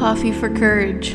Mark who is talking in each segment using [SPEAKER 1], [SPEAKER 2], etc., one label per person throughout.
[SPEAKER 1] Coffee for Courage.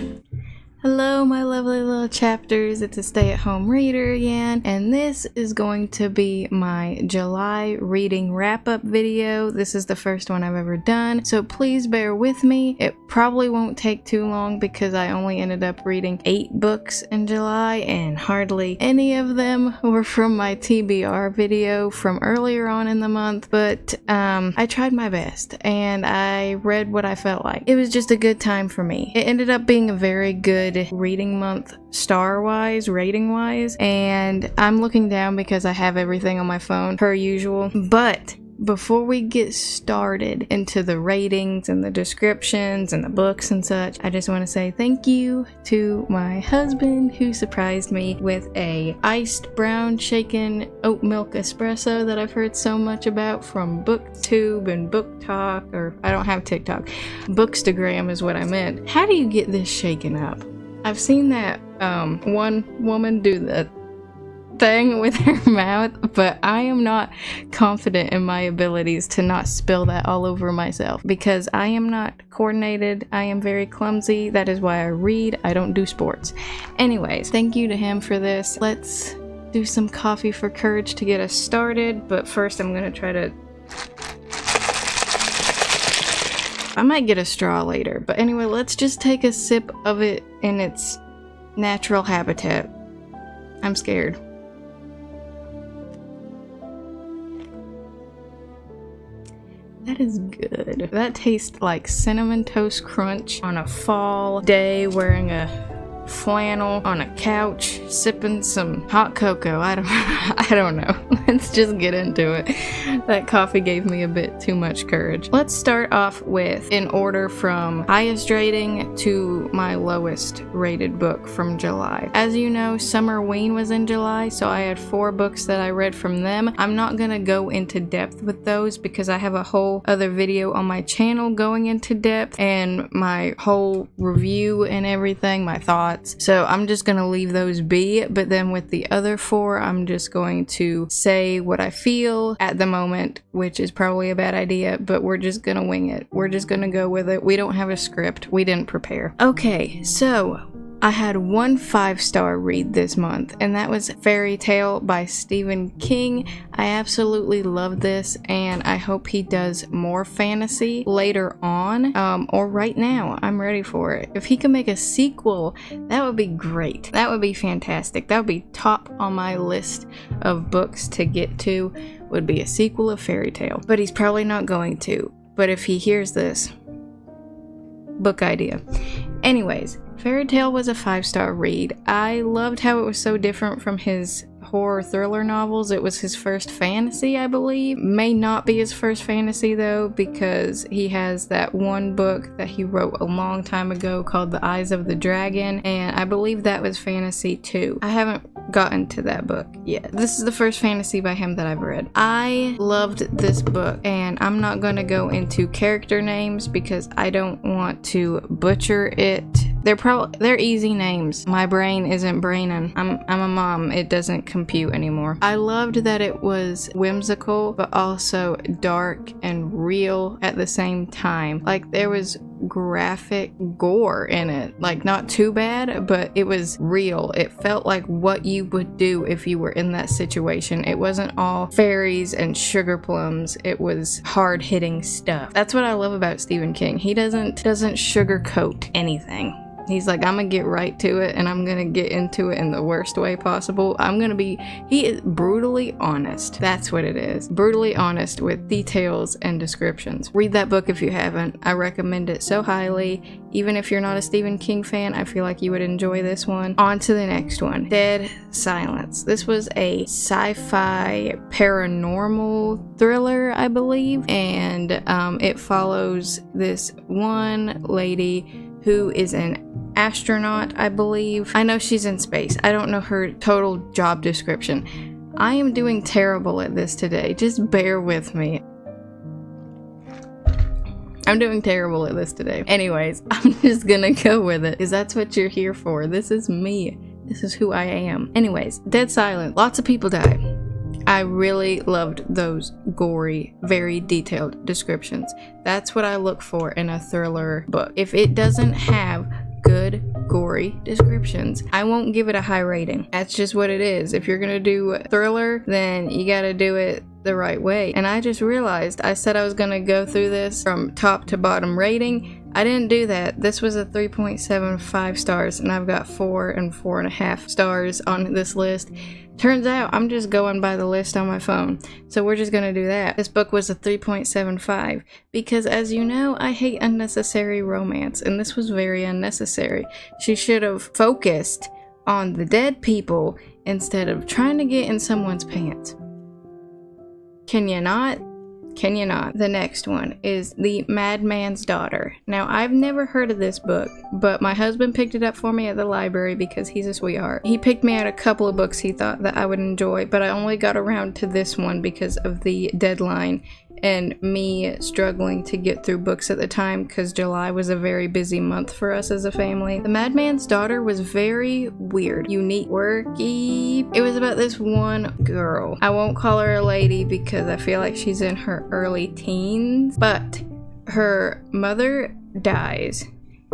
[SPEAKER 1] Hello, my lovely little chapters. It's a stay-at-home reader again, and this is going to be my July reading wrap-up video. This is the first one I've ever done, so please bear with me. It probably won't take too long because I only ended up reading 8 books in July, and hardly any of them were from my TBR video from earlier on in the month, but I tried my best, and I read what I felt like. It was just a good time for me. It ended up being a very good reading month star-wise, rating-wise, and I'm looking down because I have everything on my phone per usual. But before we get started into the ratings and the descriptions and the books and such, I just want to say thank you to my husband who surprised me with a iced brown shaken oat milk espresso that I've heard so much about from BookTube and BookTok, or I don't have TikTok, Bookstagram is what I meant. How do you get this shaken up? I've seen that one woman do the thing with her mouth, but I am not confident in my abilities to not spill that all over myself because I am not coordinated. I am very clumsy. That is why I read. I don't do sports. Anyways, thank you to him for this. Let's do some coffee for courage to get us started, but first I'm gonna try to... I might get a straw later, but anyway, let's just take a sip of it in its natural habitat. I'm scared. That is good. That tastes like Cinnamon Toast Crunch on a fall day wearing a flannel on a couch sipping some hot cocoa. I don't know. Let's just get into it. That coffee gave me a bit too much courage. Let's start off with in order from highest rating to my lowest rated book from July. As you know, Summerween was in July, so I had 4 books that I read from them. I'm not gonna go into depth with those because I have a whole other video on my channel going into depth and my whole review and everything, my thoughts. So I'm just gonna leave those be, but then with the other 4, I'm just going to say what I feel at the moment, which is probably a bad idea, but we're just gonna wing it. We're just gonna go with it. We don't have a script. We didn't prepare. Okay, so I had one 5-star read this month, and that was Fairytale by Stephen King. I absolutely love this, and I hope he does more fantasy later on, or right now. I'm ready for it. If he can make a sequel, that would be great. That would be fantastic. That would be top on my list of books to get to, would be a sequel of Fairytale. But he's probably not going to. But if he hears this, book idea. Anyways, Fairytale was a 5-star read. I loved how it was so different from his horror thriller novels. It was his first fantasy, I believe. May not be his first fantasy though, because he has that one book that he wrote a long time ago called The Eyes of the Dragon, and I believe that was fantasy too. I haven't gotten to that book yet. This is the first fantasy by him that I've read. I loved this book, and I'm not going to go into character names because I don't want to butcher it. They're easy names. My brain isn't braining. I'm a mom. It doesn't compute anymore. I loved that it was whimsical, but also dark and real at the same time. Like, there was graphic gore in it. Like, not too bad, but it was real. It felt like what you would do if you were in that situation. It wasn't all fairies and sugar plums. It was hard-hitting stuff. That's what I love about Stephen King. He doesn't sugarcoat anything. He's like, I'm gonna get right to it, and I'm gonna get into it in the worst way possible. He is brutally honest. That's what it is. Brutally honest with details and descriptions. Read that book if you haven't. I recommend it so highly. Even if you're not a Stephen King fan, I feel like you would enjoy this one. On to the next one. Dead Silence. This was a sci-fi paranormal thriller, I believe, and it follows this one lady who is an astronaut, I believe. I know she's in space. I don't know her total job description. I am doing terrible at this today. Just bear with me. I'm doing terrible at this today. Anyways, I'm just gonna go with it because that's what you're here for. This is me. This is who I am. Anyways, Dead Silence. Lots of people die. I really loved those gory, very detailed descriptions. That's what I look for in a thriller book. If it doesn't have good, gory descriptions, I won't give it a high rating. That's just what it is. If you're gonna do a thriller, then you gotta do it the right way. And I just realized I said I was gonna go through this from top to bottom rating. I didn't do that. This was a 3.75 stars, and I've got 4 and 4.5 stars on this list. Turns out I'm just going by the list on my phone, so we're just gonna do that. This book was a 3.75 because, as you know, I hate unnecessary romance, and this was very unnecessary. She should have focused on the dead people instead of trying to get in someone's pants. Can you not? Can you not? The next one is The Madman's Daughter. Now, I've never heard of this book, but my husband picked it up for me at the library because he's a sweetheart. He picked me out a couple of books he thought that I would enjoy, but I only got around to this one because of the deadline and me struggling to get through books at the time because July was a very busy month for us as a family. The Madman's Daughter was very weird, unique, quirky. It was about this one girl. I won't call her a lady because I feel like she's in her early teens, but her mother dies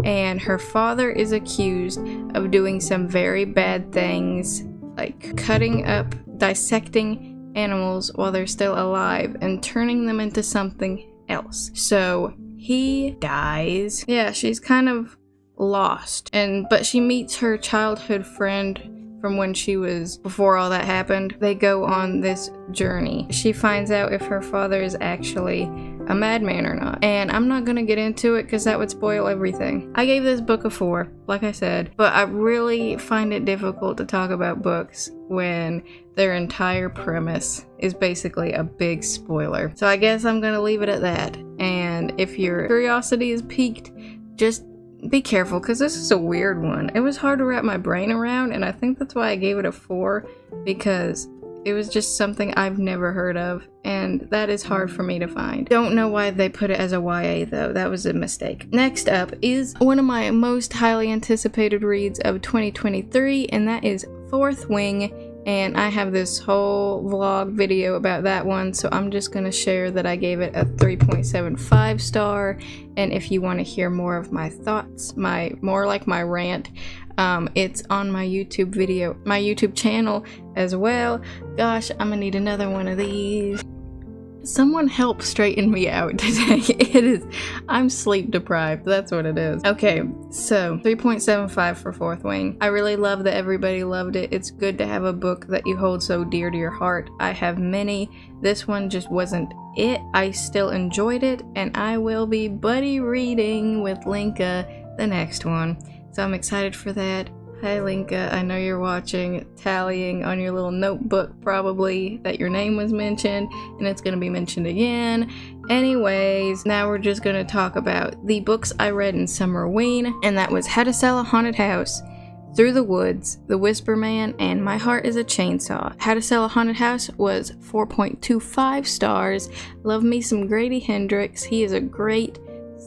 [SPEAKER 1] and her father is accused of doing some very bad things, like cutting up, dissecting animals while they're still alive and turning them into something else. So he dies. Yeah, she's kind of lost, but she meets her childhood friend from when she was before all that happened. They go on this journey. She finds out if her father is actually a madman or not, and I'm not gonna get into it because that would spoil everything. I gave this book a 4, like I said, but I really find it difficult to talk about books when their entire premise is basically a big spoiler. So I guess I'm gonna leave it at that, and if your curiosity is piqued, just be careful because this is a weird one. It was hard to wrap my brain around, and I think that's why I gave it a 4, because it was just something I've never heard of, and that is hard for me to find. Don't know why they put it as a YA though, that was a mistake. Next up is one of my most highly anticipated reads of 2023, and that is Fourth Wing, and I have this whole vlog video about that one, so I'm just gonna share that I gave it a 3.75 star, and if you want to hear more of my thoughts, more like my rant, it's on my YouTube channel as well. Gosh, I'm gonna need another one of these. Someone help straighten me out today. I'm sleep deprived, that's what it is. Okay, so 3.75 for Fourth Wing. I really love that everybody loved it. It's good to have a book that you hold so dear to your heart. I have many. This one just wasn't it. I still enjoyed it, and I will be buddy reading with Linka the next one. So I'm excited for that. Hi Linka, I know you're watching, tallying on your little notebook probably that your name was mentioned, and it's going to be mentioned again. Anyways, now we're just going to talk about the books I read in Summerween, and that was How to Sell a Haunted House, Through the Woods, The Whisper Man, and My Heart is a Chainsaw. How to Sell a Haunted House was 4.25 stars. Love me some Grady Hendrix. He is a great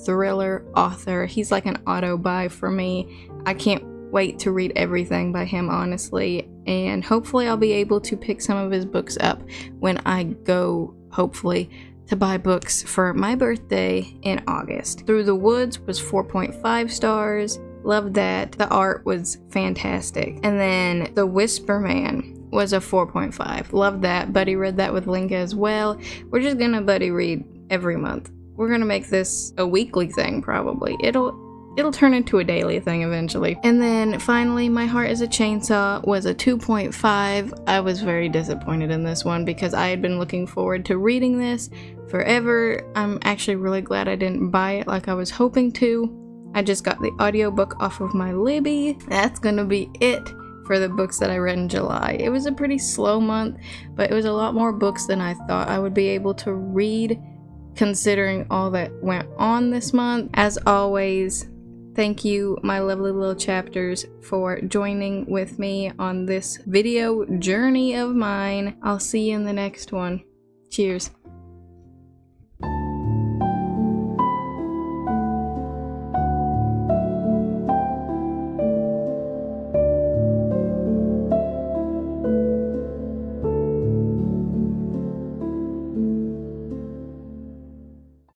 [SPEAKER 1] thriller author. He's like an auto buy for me. I can't wait to read everything by him, honestly, and hopefully I'll be able to pick some of his books up when I go, hopefully, to buy books for my birthday in August. Through the Woods was 4.5 stars. Loved that. The art was fantastic. And then The Whisper Man was a 4.5. Loved that. Buddy read that with Linka as well. We're just gonna buddy read every month. We're gonna make this a weekly thing, probably. It'll turn into a daily thing eventually. And then finally, My Heart is a Chainsaw was a 2.5. I was very disappointed in this one because I had been looking forward to reading this forever. I'm actually really glad I didn't buy it like I was hoping to. I just got the audiobook off of my Libby. That's gonna be it for the books that I read in July. It was a pretty slow month, but it was a lot more books than I thought I would be able to read considering all that went on this month. As always, thank you, my lovely little chapters, for joining with me on this video journey of mine. I'll see you in the next one. Cheers.